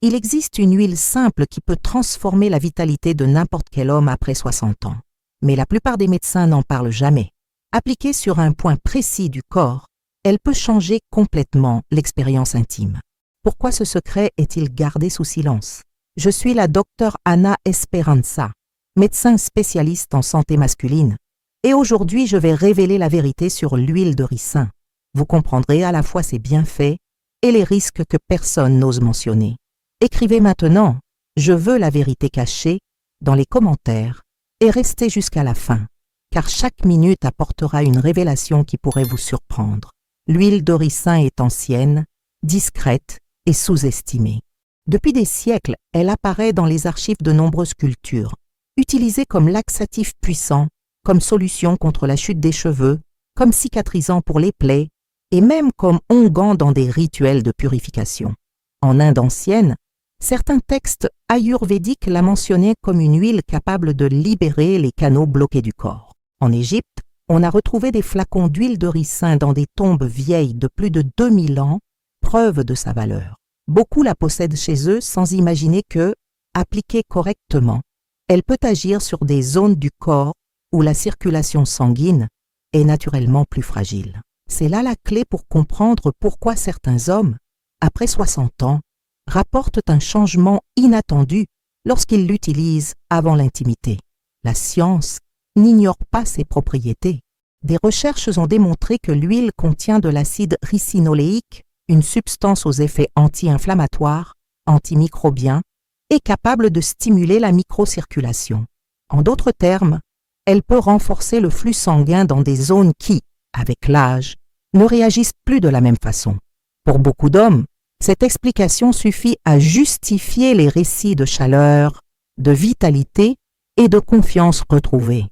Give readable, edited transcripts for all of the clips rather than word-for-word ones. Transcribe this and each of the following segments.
Il existe une huile simple qui peut transformer la vitalité de n'importe quel homme après 60 ans. Mais la plupart des médecins n'en parlent jamais. Appliquée sur un point précis du corps, elle peut changer complètement l'expérience intime. Pourquoi ce secret est-il gardé sous silence? Je suis la docteure Ana Esperanza, médecin spécialiste en santé masculine, et aujourd'hui je vais révéler la vérité sur l'huile de ricin. Vous comprendrez à la fois ses bienfaits et les risques que personne n'ose mentionner. Écrivez maintenant « Je veux la vérité cachée » dans les commentaires et restez jusqu'à la fin, car chaque minute apportera une révélation qui pourrait vous surprendre. L'huile de ricin est ancienne, discrète et sous-estimée. Depuis des siècles, elle apparaît dans les archives de nombreuses cultures, utilisée comme laxatif puissant, comme solution contre la chute des cheveux, comme cicatrisant pour les plaies et même comme onguent dans des rituels de purification. En Inde ancienne, certains textes ayurvédiques la mentionnaient comme une huile capable de libérer les canaux bloqués du corps. En Égypte, on a retrouvé des flacons d'huile de ricin dans des tombes vieilles de plus de 2000 ans, preuve de sa valeur. Beaucoup la possèdent chez eux sans imaginer que, appliquée correctement, elle peut agir sur des zones du corps où la circulation sanguine est naturellement plus fragile. C'est là la clé pour comprendre pourquoi certains hommes, après 60 ans, rapportent un changement inattendu lorsqu'ils l'utilisent avant l'intimité. La science n'ignore pas ses propriétés. Des recherches ont démontré que l'huile contient de l'acide ricinoléique, une substance aux effets anti-inflammatoires, antimicrobiens, et capable de stimuler la microcirculation. En d'autres termes, elle peut renforcer le flux sanguin dans des zones qui, avec l'âge, ne réagissent plus de la même façon. Pour beaucoup d'hommes, cette explication suffit à justifier les récits de chaleur, de vitalité et de confiance retrouvée.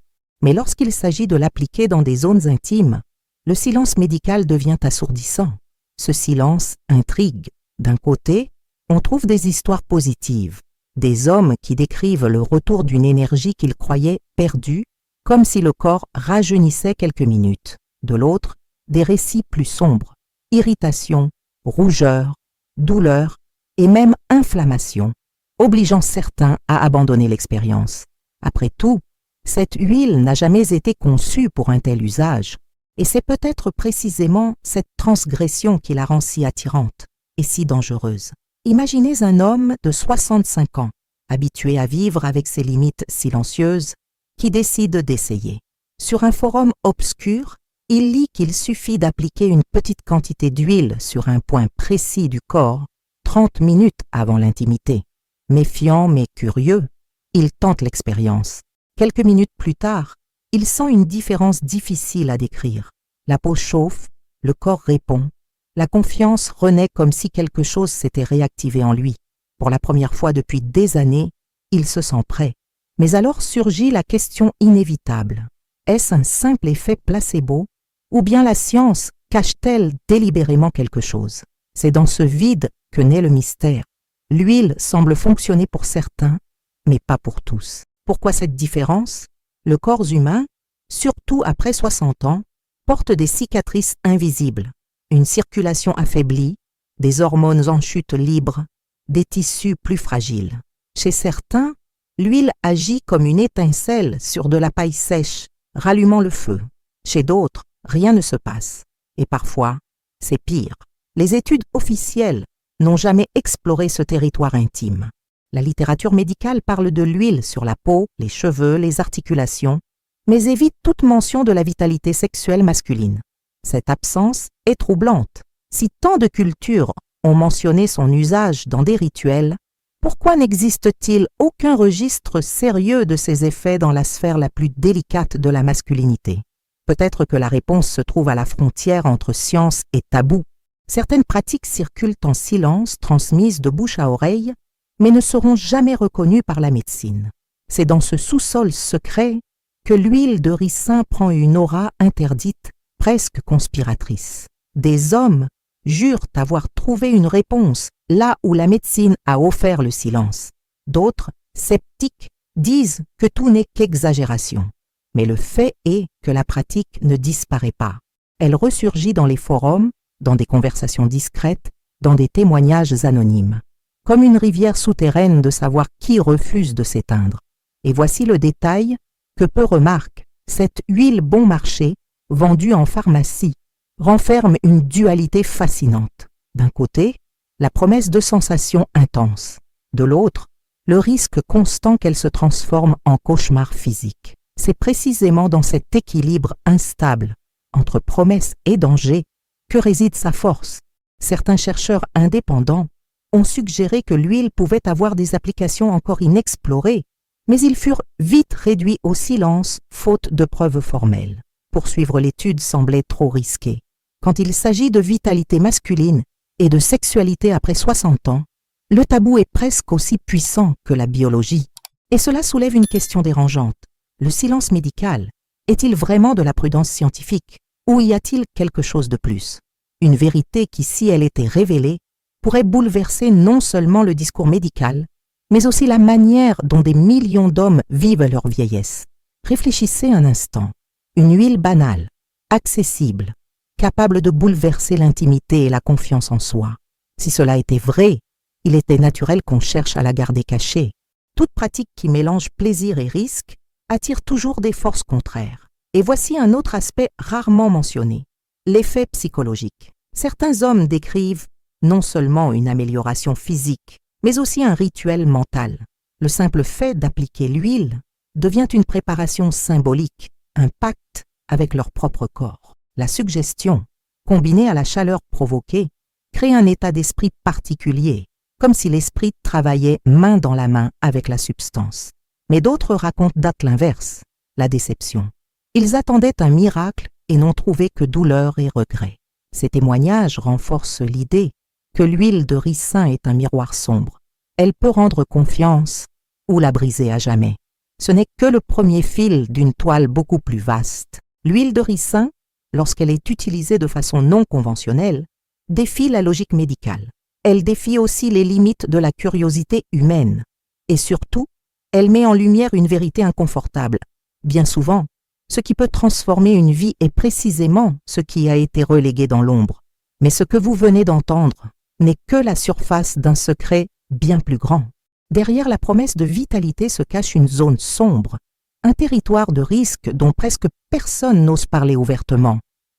Mais lorsqu'il s'agit de l'appliquer dans des zones intimes, le silence médical devient assourdissant. Ce silence intrigue. D'un côté, on trouve des histoires positives, des hommes qui décrivent le retour d'une énergie qu'ils croyaient perdue, comme si le corps rajeunissait quelques minutes. De l'autre, des récits plus sombres, irritation, rougeur, douleur et même inflammation, obligeant certains à abandonner l'expérience. Après tout, cette huile n'a jamais été conçue pour un tel usage, et c'est peut-être précisément cette transgression qui la rend si attirante et si dangereuse. Imaginez un homme de 65 ans, habitué à vivre avec ses limites silencieuses, qui décide d'essayer. Sur un forum obscur, il lit qu'il suffit d'appliquer une petite quantité d'huile sur un point précis du corps 30 minutes avant l'intimité. Méfiant mais curieux, il tente l'expérience. Quelques minutes plus tard, il sent une différence difficile à décrire. La peau chauffe, le corps répond. La confiance renaît comme si quelque chose s'était réactivé en lui. Pour la première fois depuis des années, il se sent prêt. Mais alors surgit la question inévitable. Est-ce un simple effet placebo ou bien la science cache-t-elle délibérément quelque chose? C'est dans ce vide que naît le mystère. L'huile semble fonctionner pour certains, mais pas pour tous. Pourquoi cette différence? Le corps humain, surtout après 60 ans, porte des cicatrices invisibles, une circulation affaiblie, des hormones en chute libre, des tissus plus fragiles. Chez certains, l'huile agit comme une étincelle sur de la paille sèche, rallumant le feu. Chez d'autres, rien ne se passe. Et parfois, c'est pire. Les études officielles n'ont jamais exploré ce territoire intime. La littérature médicale parle de l'huile sur la peau, les cheveux, les articulations, mais évite toute mention de la vitalité sexuelle masculine. Cette absence est troublante. Si tant de cultures ont mentionné son usage dans des rituels, pourquoi n'existe-t-il aucun registre sérieux de ses effets dans la sphère la plus délicate de la masculinité? Peut-être que la réponse se trouve à la frontière entre science et tabou. Certaines pratiques circulent en silence, transmises de bouche à oreille, mais ne seront jamais reconnues par la médecine. C'est dans ce sous-sol secret que l'huile de ricin prend une aura interdite, presque conspiratrice. Des hommes jurent avoir trouvé une réponse là où la médecine a offert le silence. D'autres, sceptiques, disent que tout n'est qu'exagération. Mais le fait est que la pratique ne disparaît pas. Elle ressurgit dans les forums, dans des conversations discrètes, dans des témoignages anonymes. comme une rivière souterraine de savoir qui refuse de s'éteindre. Et voici le détail que peu remarquent. Cette huile bon marché, vendue en pharmacie, renferme une dualité fascinante. D'un côté, la promesse de sensations intenses. De l'autre, le risque constant qu'elle se transforme en cauchemar physique. C'est précisément dans cet équilibre instable entre promesse et danger que réside sa force. Certains chercheurs indépendants ont suggéré que l'huile pouvait avoir des applications encore inexplorées, mais ils furent vite réduits au silence faute de preuves formelles. Poursuivre l'étude semblait trop risqué. Quand il s'agit de vitalité masculine et de sexualité après 60 ans, le tabou est presque aussi puissant que la biologie. Et cela soulève une question dérangeante. Le silence médical est-il vraiment de la prudence scientifique ou y a-t-il quelque chose de plus? Une vérité qui, si elle était révélée, pourrait bouleverser non seulement le discours médical, mais aussi la manière dont des millions d'hommes vivent leur vieillesse. Réfléchissez un instant. Une huile banale, accessible, capable de bouleverser l'intimité et la confiance en soi. Si cela était vrai, il était naturel qu'on cherche à la garder cachée. Toute pratique qui mélange plaisir et risque attire toujours des forces contraires. Et voici un autre aspect rarement mentionné, l'effet psychologique. Certains hommes décrivent non seulement une amélioration physique, mais aussi un rituel mental. Le simple fait d'appliquer l'huile devient une préparation symbolique, un pacte avec leur propre corps. La suggestion, combinée à la chaleur provoquée, crée un état d'esprit particulier, comme si l'esprit travaillait main dans la main avec la substance. Mais d'autres racontent d'acte l'inverse, la déception. Ils attendaient un miracle et n'ont trouvé que douleur et regret. Ces témoignages renforcent l'idée que l'huile de ricin est un miroir sombre. Elle peut rendre confiance ou la briser à jamais. Ce n'est que le premier fil d'une toile beaucoup plus vaste. L'huile de ricin, lorsqu'elle est utilisée de façon non conventionnelle, défie la logique médicale. Elle défie aussi les limites de la curiosité humaine. Et surtout, elle met en lumière une vérité inconfortable. Bien souvent, ce qui peut transformer une vie est précisément ce qui a été relégué dans l'ombre. Mais ce que vous venez d'entendre n'est que la surface d'un secret bien plus grand. Derrière la promesse de vitalité se cache une zone sombre, un territoire de risque dont presque personne n'ose parler ouvertement.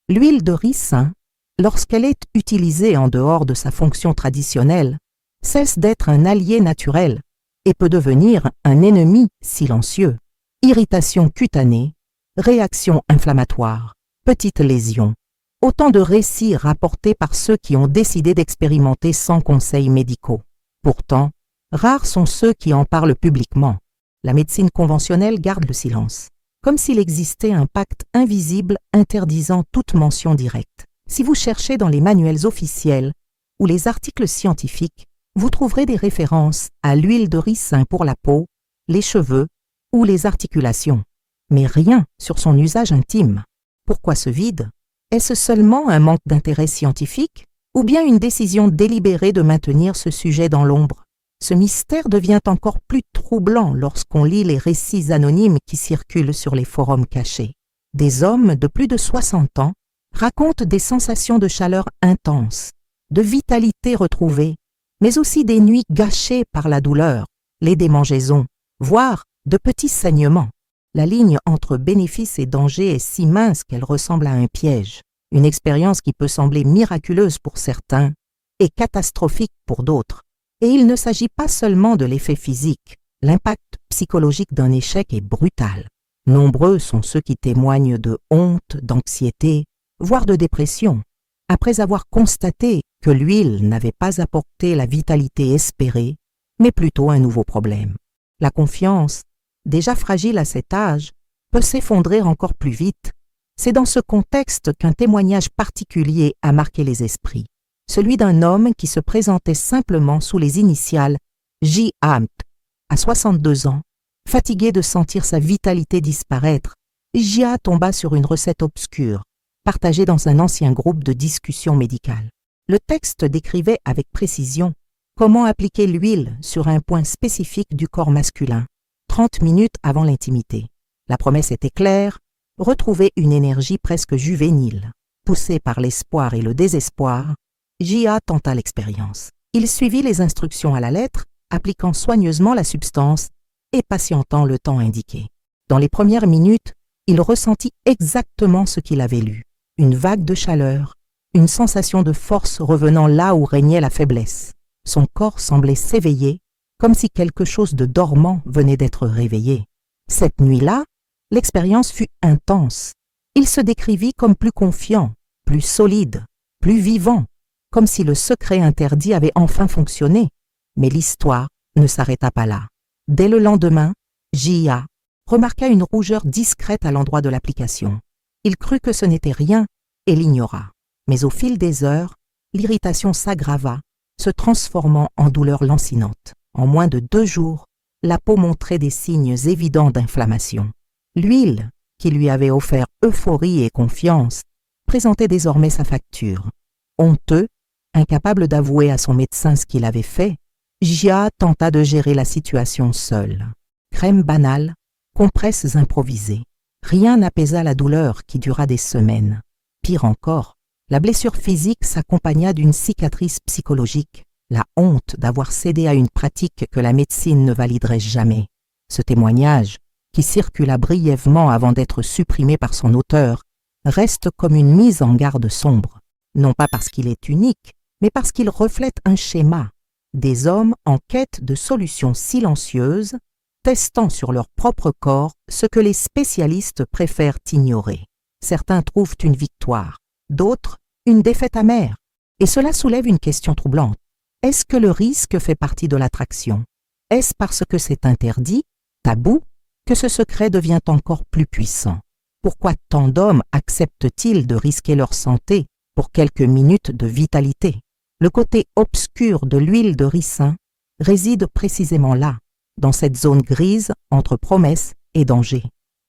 L'huile de ricin, lorsqu'elle est utilisée en dehors de sa fonction traditionnelle, cesse d'être un allié naturel et peut devenir un ennemi silencieux. Irritation cutanée, réaction inflammatoire, petites lésions. Autant de récits rapportés par ceux qui ont décidé d'expérimenter sans conseils médicaux. Pourtant, rares sont ceux qui en parlent publiquement. La médecine conventionnelle garde le silence, comme s'il existait un pacte invisible interdisant toute mention directe. Si vous cherchez dans les manuels officiels ou les articles scientifiques, vous trouverez des références à l'huile de ricin pour la peau, les cheveux ou les articulations, mais rien sur son usage intime. Pourquoi ce vide? Est-ce seulement un manque d'intérêt scientifique ou bien une décision délibérée de maintenir ce sujet dans l'ombre? Ce mystère devient encore plus troublant lorsqu'on lit les récits anonymes qui circulent sur les forums cachés. Des hommes de plus de 60 ans racontent des sensations de chaleur intense, de vitalité retrouvée, mais aussi des nuits gâchées par la douleur, les démangeaisons, voire de petits saignements. La ligne entre bénéfice et danger est si mince qu'elle ressemble à un piège, une expérience qui peut sembler miraculeuse pour certains et catastrophique pour d'autres. Et il ne s'agit pas seulement de l'effet physique, l'impact psychologique d'un échec est brutal. Nombreux sont ceux qui témoignent de honte, d'anxiété, voire de dépression, après avoir constaté que l'huile n'avait pas apporté la vitalité espérée, mais plutôt un nouveau problème. La confiance, déjà fragile à cet âge, peut s'effondrer encore plus vite. C'est dans ce contexte qu'un témoignage particulier a marqué les esprits, celui d'un homme qui se présentait simplement sous les initiales J. Amt. À 62 ans, fatigué de sentir sa vitalité disparaître, J.A. tomba sur une recette obscure, partagée dans un ancien groupe de discussion médicale. Le texte décrivait avec précision comment appliquer l'huile sur un point spécifique du corps masculin, 30 minutes avant l'intimité. La promesse était claire, retrouver une énergie presque juvénile. Poussé par l'espoir et le désespoir, J.A. tenta l'expérience. Il suivit les instructions à la lettre, appliquant soigneusement la substance et patientant le temps indiqué. Dans les premières minutes, il ressentit exactement ce qu'il avait lu. Une vague de chaleur, une sensation de force revenant là où régnait la faiblesse. Son corps semblait s'éveiller, comme si quelque chose de dormant venait d'être réveillé. Cette nuit-là, l'expérience fut intense. Il se décrivit comme plus confiant, plus solide, plus vivant, comme si le secret interdit avait enfin fonctionné. Mais l'histoire ne s'arrêta pas là. Dès le lendemain, J.A. remarqua une rougeur discrète à l'endroit de l'application. Il crut que ce n'était rien et l'ignora. Mais au fil des heures, l'irritation s'aggrava, se transformant en douleur lancinante. En moins de 2 jours, la peau montrait des signes évidents d'inflammation. L'huile, qui lui avait offert euphorie et confiance, présentait désormais sa facture. Honteux, incapable d'avouer à son médecin ce qu'il avait fait, J.A. tenta de gérer la situation seul. Crème banale, compresses improvisées. Rien n'apaisa la douleur qui dura des semaines. Pire encore, la blessure physique s'accompagna d'une cicatrice psychologique, la honte d'avoir cédé à une pratique que la médecine ne validerait jamais. Ce témoignage, qui circula brièvement avant d'être supprimé par son auteur, reste comme une mise en garde sombre, non pas parce qu'il est unique, mais parce qu'il reflète un schéma, des hommes en quête de solutions silencieuses, testant sur leur propre corps ce que les spécialistes préfèrent ignorer. Certains trouvent une victoire, d'autres une défaite amère, et cela soulève une question troublante. Est-ce que le risque fait partie de l'attraction? Est-ce parce que c'est interdit, tabou, que ce secret devient encore plus puissant? Pourquoi tant d'hommes acceptent-ils de risquer leur santé pour quelques minutes de vitalité? Le côté obscur de l'huile de ricin réside précisément là, dans cette zone grise entre promesse et danger.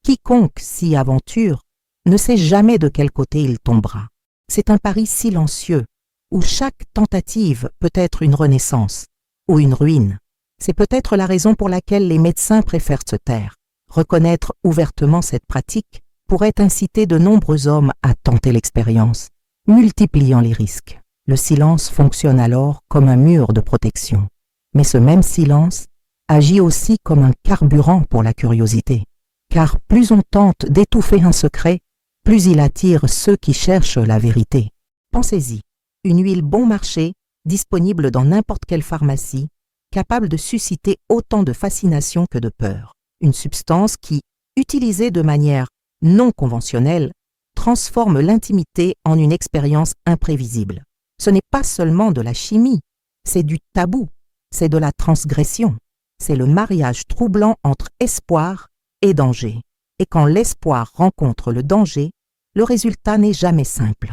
Quiconque s'y aventure ne sait jamais de quel côté il tombera. C'est un pari silencieux, où chaque tentative peut être une renaissance ou une ruine. C'est peut-être la raison pour laquelle les médecins préfèrent se taire. Reconnaître ouvertement cette pratique pourrait inciter de nombreux hommes à tenter l'expérience, multipliant les risques. Le silence fonctionne alors comme un mur de protection. Mais ce même silence agit aussi comme un carburant pour la curiosité. Car plus on tente d'étouffer un secret, plus il attire ceux qui cherchent la vérité. Pensez-y, une huile bon marché, disponible dans n'importe quelle pharmacie, capable de susciter autant de fascination que de peur. Une substance qui, utilisée de manière non conventionnelle, transforme l'intimité en une expérience imprévisible. Ce n'est pas seulement de la chimie, c'est du tabou, c'est de la transgression, c'est le mariage troublant entre espoir et danger. Et quand l'espoir rencontre le danger, le résultat n'est jamais simple.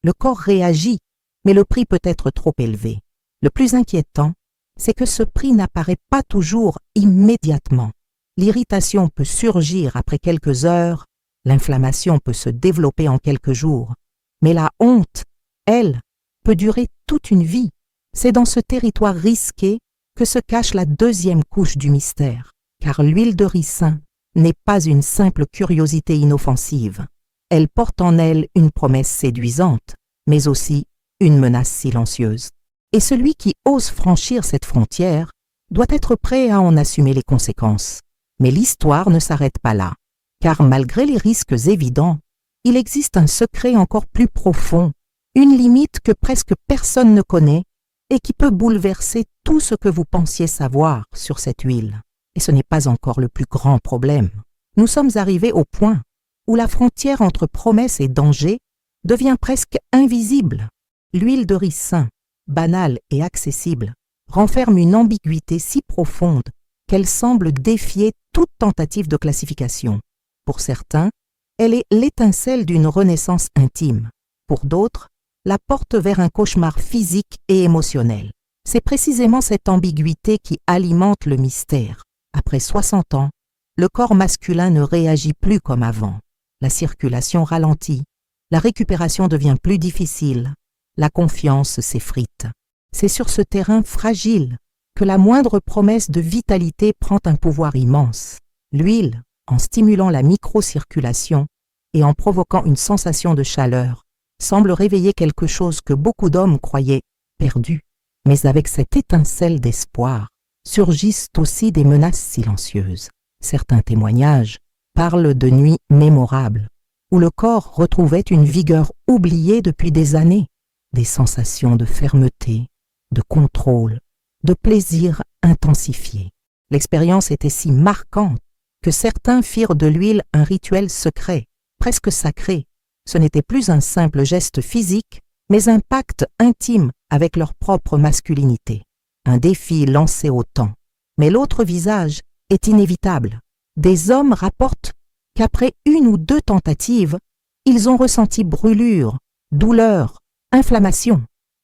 Le corps réagit, mais le prix peut être trop élevé. Le plus inquiétant, c'est que ce prix n'apparaît pas toujours immédiatement. L'irritation peut surgir après quelques heures, l'inflammation peut se développer en quelques jours, mais la honte, elle, peut durer toute une vie. C'est dans ce territoire risqué que se cache la deuxième couche du mystère, car l'huile de ricin n'est pas une simple curiosité inoffensive. Elle porte en elle une promesse séduisante, mais aussi une menace silencieuse. Et celui qui ose franchir cette frontière doit être prêt à en assumer les conséquences. Mais l'histoire ne s'arrête pas là, car malgré les risques évidents, il existe un secret encore plus profond, une limite que presque personne ne connaît et qui peut bouleverser tout ce que vous pensiez savoir sur cette huile. Et ce n'est pas encore le plus grand problème. Nous sommes arrivés au point où la frontière entre promesse et danger devient presque invisible. L'huile de ricin, banale et accessible, renferme une ambiguïté si profonde qu'elle semble défier toute tentative de classification. Pour certains, elle est l'étincelle d'une renaissance intime. Pour d'autres, la porte vers un cauchemar physique et émotionnel. C'est précisément cette ambiguïté qui alimente le mystère. Après 60 ans, le corps masculin ne réagit plus comme avant. La circulation ralentit, la récupération devient plus difficile, la confiance s'effrite. C'est sur ce terrain fragile que la moindre promesse de vitalité prend un pouvoir immense. L'huile, en stimulant la microcirculation et en provoquant une sensation de chaleur, semble réveiller quelque chose que beaucoup d'hommes croyaient perdu. Mais avec cette étincelle d'espoir, surgissent aussi des menaces silencieuses. Certains témoignages parlent de nuits mémorables, où le corps retrouvait une vigueur oubliée depuis des années, des sensations de fermeté, de contrôle, de plaisir intensifié. L'expérience était si marquante que certains firent de l'huile un rituel secret, presque sacré. Ce n'était plus un simple geste physique, mais un pacte intime avec leur propre masculinité. Un défi lancé au temps. Mais l'autre visage est inévitable. Des hommes rapportent qu'après 1 ou 2 tentatives, ils ont ressenti brûlure, douleur, inflammation.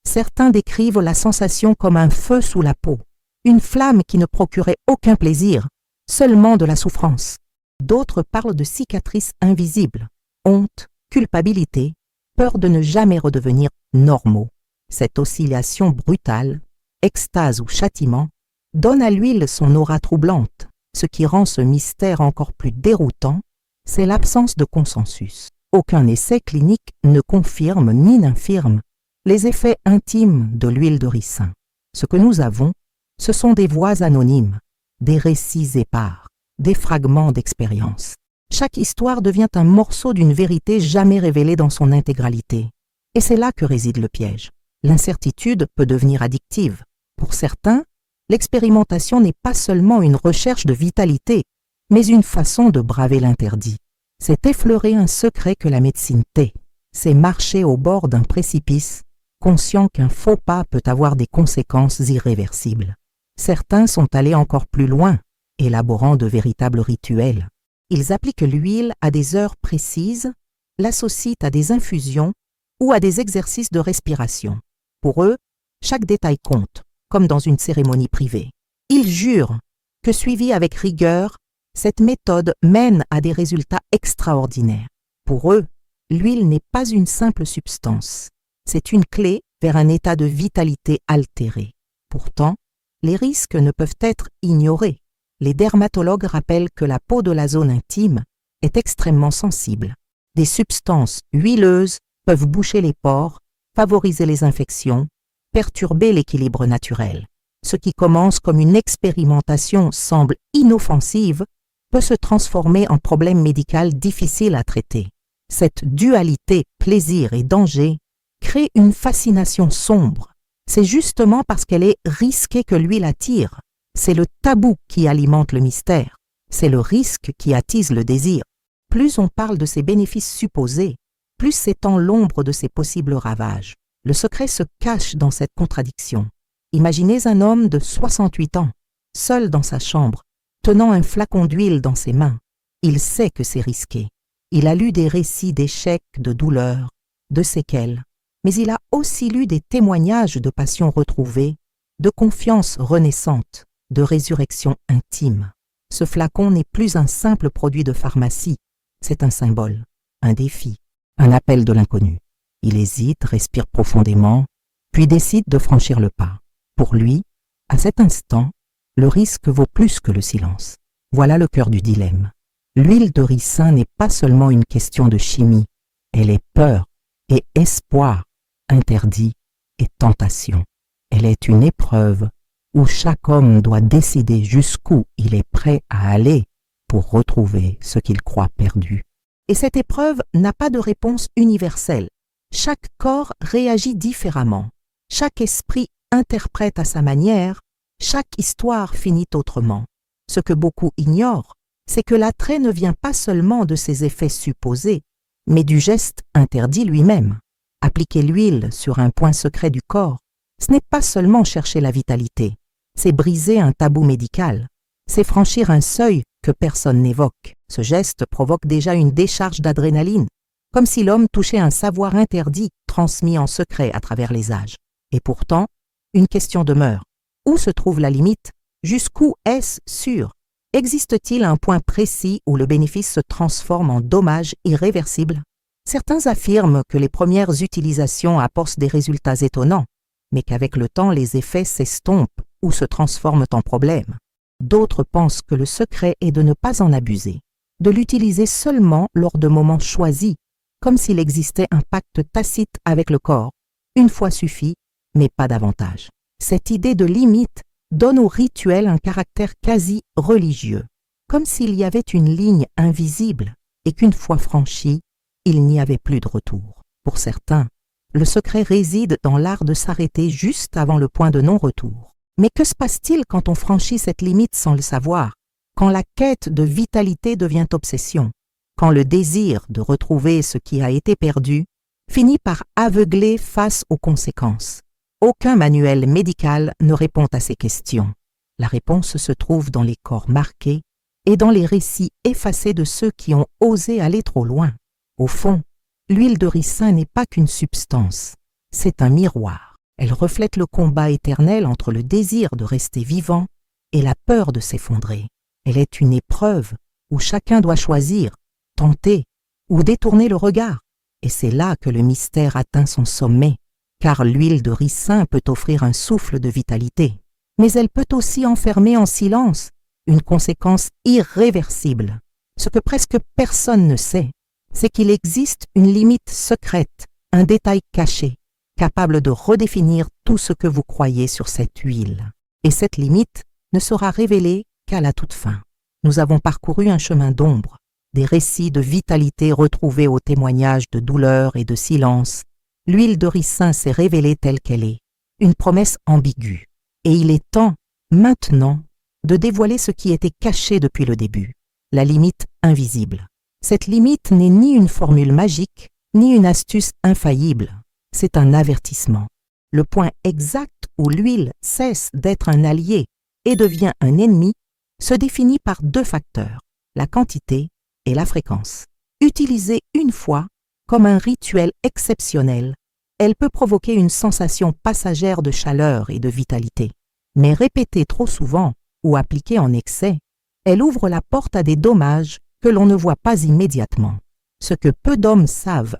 Certains décrivent la sensation comme un feu sous la peau, une flamme qui ne procurait aucun plaisir, seulement de la souffrance. D'autres parlent de cicatrices invisibles, honte, culpabilité, peur de ne jamais redevenir normaux. Cette oscillation brutale, extase ou châtiment, donne à l'huile son aura troublante. Ce qui rend ce mystère encore plus déroutant, c'est l'absence de consensus. Aucun essai clinique ne confirme ni n'infirme les effets intimes de l'huile de ricin. Ce que nous avons, ce sont des voix anonymes, des récits épars, des fragments d'expérience. Chaque histoire devient un morceau d'une vérité jamais révélée dans son intégralité. Et c'est là que réside le piège. L'incertitude peut devenir addictive. Pour certains, l'expérimentation n'est pas seulement une recherche de vitalité, mais une façon de braver l'interdit. C'est effleurer un secret que la médecine tait. C'est marcher au bord d'un précipice, conscient qu'un faux pas peut avoir des conséquences irréversibles. Certains sont allés encore plus loin, élaborant de véritables rituels. Ils appliquent l'huile à des heures précises, l'associent à des infusions ou à des exercices de respiration. Pour eux, chaque détail compte, comme dans une cérémonie privée. Ils jurent que, suivie avec rigueur, cette méthode mène à des résultats extraordinaires. Pour eux, l'huile n'est pas une simple substance. C'est une clé vers un état de vitalité altéré. Pourtant, les risques ne peuvent être ignorés. Les dermatologues rappellent que la peau de la zone intime est extrêmement sensible. Des substances huileuses peuvent boucher les pores, favoriser les infections, perturber l'équilibre naturel. Ce qui commence comme une expérimentation semble inoffensive peut se transformer en problème médical difficile à traiter. Cette dualité plaisir et danger crée une fascination sombre. C'est justement parce qu'elle est risquée que l'huile attire. C'est le tabou qui alimente le mystère. C'est le risque qui attise le désir. Plus on parle de ses bénéfices supposés, plus s'étend l'ombre de ses possibles ravages. Le secret se cache dans cette contradiction. Imaginez un homme de 68 ans, seul dans sa chambre, tenant un flacon d'huile dans ses mains. Il sait que c'est risqué. Il a lu des récits d'échecs, de douleurs, de séquelles, mais il a aussi lu des témoignages de passion retrouvée, de confiance renaissante, de résurrection intime. Ce flacon n'est plus un simple produit de pharmacie, c'est un symbole, un défi, un appel de l'inconnu. Il hésite, respire profondément, puis décide de franchir le pas. Pour lui, à cet instant, le risque vaut plus que le silence. Voilà le cœur du dilemme. L'huile de ricin n'est pas seulement une question de chimie, elle est peur et espoir, interdit et tentation. Elle est une épreuve où chaque homme doit décider jusqu'où il est prêt à aller pour retrouver ce qu'il croit perdu. Et cette épreuve n'a pas de réponse universelle. Chaque corps réagit différemment. Chaque esprit interprète à sa manière. Chaque histoire finit autrement. Ce que beaucoup ignorent, c'est que l'attrait ne vient pas seulement de ses effets supposés, mais du geste interdit lui-même. Appliquer l'huile sur un point secret du corps, ce n'est pas seulement chercher la vitalité, c'est briser un tabou médical, c'est franchir un seuil que personne n'évoque. Ce geste provoque déjà une décharge d'adrénaline, comme si l'homme touchait un savoir interdit transmis en secret à travers les âges. Et pourtant, une question demeure. Où se trouve la limite? Jusqu'où est-ce sûr? Existe-t-il un point précis où le bénéfice se transforme en dommage irréversible? Certains affirment que les premières utilisations apportent des résultats étonnants, mais qu'avec le temps les effets s'estompent ou se transforment en problèmes. D'autres pensent que le secret est de ne pas en abuser, de l'utiliser seulement lors de moments choisis, comme s'il existait un pacte tacite avec le corps. Une fois suffit, mais pas davantage. Cette idée de limite donne au rituel un caractère quasi religieux, comme s'il y avait une ligne invisible et qu'une fois franchie, il n'y avait plus de retour. Pour certains, le secret réside dans l'art de s'arrêter juste avant le point de non-retour. Mais que se passe-t-il quand on franchit cette limite sans le savoir, quand la quête de vitalité devient obsession, quand le désir de retrouver ce qui a été perdu finit par aveugler face aux conséquences? Aucun manuel médical ne répond à ces questions. La réponse se trouve dans les corps marqués et dans les récits effacés de ceux qui ont osé aller trop loin. Au fond, l'huile de ricin n'est pas qu'une substance, c'est un miroir. Elle reflète le combat éternel entre le désir de rester vivant et la peur de s'effondrer. Elle est une épreuve où chacun doit choisir, tenter ou détourner le regard. Et c'est là que le mystère atteint son sommet, car l'huile de ricin peut offrir un souffle de vitalité. Mais elle peut aussi enfermer en silence une conséquence irréversible. Ce que presque personne ne sait, c'est qu'il existe une limite secrète, un détail caché, capable de redéfinir tout ce que vous croyez sur cette huile. Et cette limite ne sera révélée qu'à la toute fin. Nous avons parcouru un chemin d'ombre, des récits de vitalité retrouvés aux témoignages de douleur et de silence. L'huile de ricin s'est révélée telle qu'elle est, une promesse ambiguë. Et il est temps, maintenant, de dévoiler ce qui était caché depuis le début, la limite invisible. Cette limite n'est ni une formule magique, ni une astuce infaillible. C'est un avertissement. Le point exact où l'huile cesse d'être un allié et devient un ennemi se définit par deux facteurs, la quantité et la fréquence. Utilisée une fois comme un rituel exceptionnel, elle peut provoquer une sensation passagère de chaleur et de vitalité. Mais répétée trop souvent ou appliquée en excès, elle ouvre la porte à des dommages que l'on ne voit pas immédiatement. Ce que peu d'hommes savent,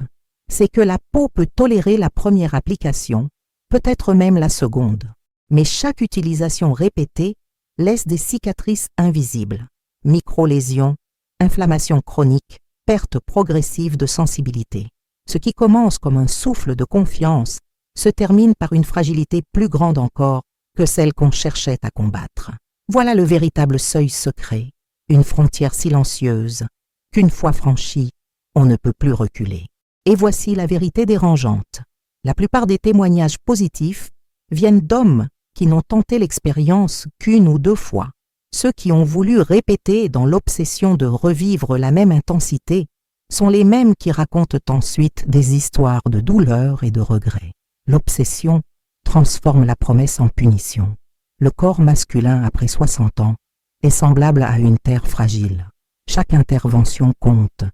c'est que la peau peut tolérer la première application, peut-être même la seconde. Mais chaque utilisation répétée laisse des cicatrices invisibles, micro-lésions, inflammation chronique, perte progressive de sensibilité. Ce qui commence comme un souffle de confiance se termine par une fragilité plus grande encore que celle qu'on cherchait à combattre. Voilà le véritable seuil secret, une frontière silencieuse, qu'une fois franchie, on ne peut plus reculer. Et voici la vérité dérangeante. La plupart des témoignages positifs viennent d'hommes qui n'ont tenté l'expérience qu'une ou deux fois. Ceux qui ont voulu répéter dans l'obsession de revivre la même intensité sont les mêmes qui racontent ensuite des histoires de douleur et de regret. L'obsession transforme la promesse en punition. Le corps masculin après 60 ans est semblable à une terre fragile. Chaque intervention compte.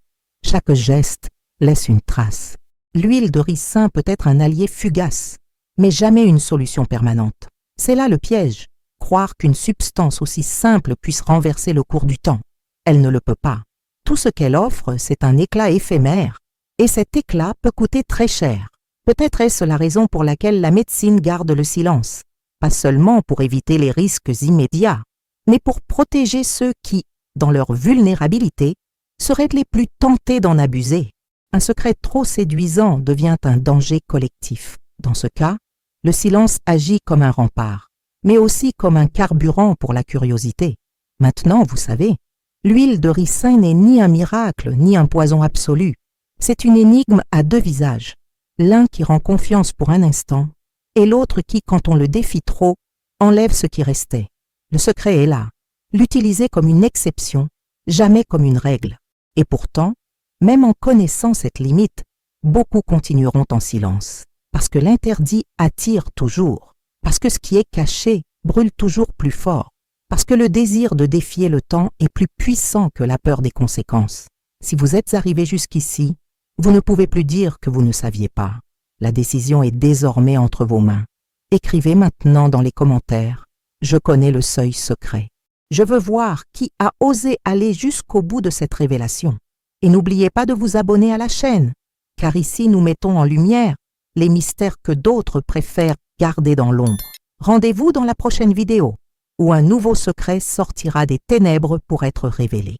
Chaque geste laisse une trace. L'huile de ricin peut être un allié fugace, mais jamais une solution permanente. C'est là le piège. Croire qu'une substance aussi simple puisse renverser le cours du temps. Elle ne le peut pas. Tout ce qu'elle offre, c'est un éclat éphémère. Et cet éclat peut coûter très cher. Peut-être est-ce la raison pour laquelle la médecine garde le silence. Pas seulement pour éviter les risques immédiats, mais pour protéger ceux qui, dans leur vulnérabilité, seraient les plus tentés d'en abuser. Un secret trop séduisant devient un danger collectif. Dans ce cas, le silence agit comme un rempart, mais aussi comme un carburant pour la curiosité. Maintenant, vous savez, l'huile de ricin n'est ni un miracle, ni un poison absolu. C'est une énigme à deux visages, l'un qui rend confiance pour un instant, et l'autre qui, quand on le défie trop, enlève ce qui restait. Le secret est là, l'utiliser comme une exception, jamais comme une règle. Et pourtant, même en connaissant cette limite, beaucoup continueront en silence, parce que l'interdit attire toujours, parce que ce qui est caché brûle toujours plus fort, parce que le désir de défier le temps est plus puissant que la peur des conséquences. Si vous êtes arrivé jusqu'ici, vous ne pouvez plus dire que vous ne saviez pas. La décision est désormais entre vos mains. Écrivez maintenant dans les commentaires « Je connais le seuil secret ». Je veux voir qui a osé aller jusqu'au bout de cette révélation. Et n'oubliez pas de vous abonner à la chaîne, car ici nous mettons en lumière les mystères que d'autres préfèrent garder dans l'ombre. Rendez-vous dans la prochaine vidéo, où un nouveau secret sortira des ténèbres pour être révélé.